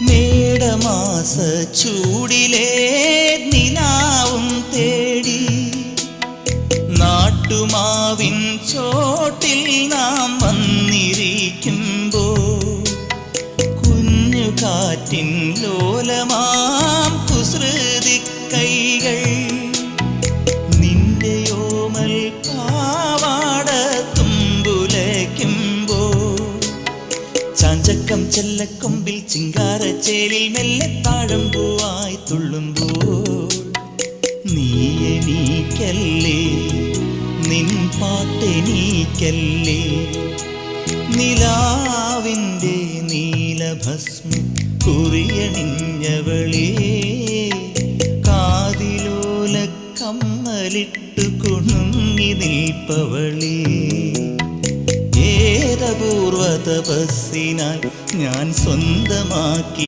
മേടമാസ ചൂടിലെ നിലാവും തേടി നാട്ടുമാവിൻ ചോട്ടിൽ നാം വന്നിരിക്കുമ്പോൾ കുഞ്ഞു കാറ്റിൻ ലോലമാം കുസൃതി കൈകൾ നിന്റെയോമൽ പാവാട തുമ്പുലയ്ക്കുമ്പോൾ ചാഞ്ചക്കം ചെല്ലക്കൊമ്പിൽ ചിങ്കാരച്ചേലിൽ മെല്ലെ താഴമ്പൂവായി തുള്ളുമ്പോൾ നീ എണീക്കല്ലേ നിൻ പാട്ടെണീക്കല്ലേ നിലാവിൻ്റെ നീലഭസ്മം കുറിയണിഞ്ഞവളേ കാതിലോല കമ്മലിട്ടു കുണുങ്ങി നിൽപ്പവളേ ഏതപൂർവ തപസ്സിനാൽ ഞാൻ സ്വന്തമാക്കി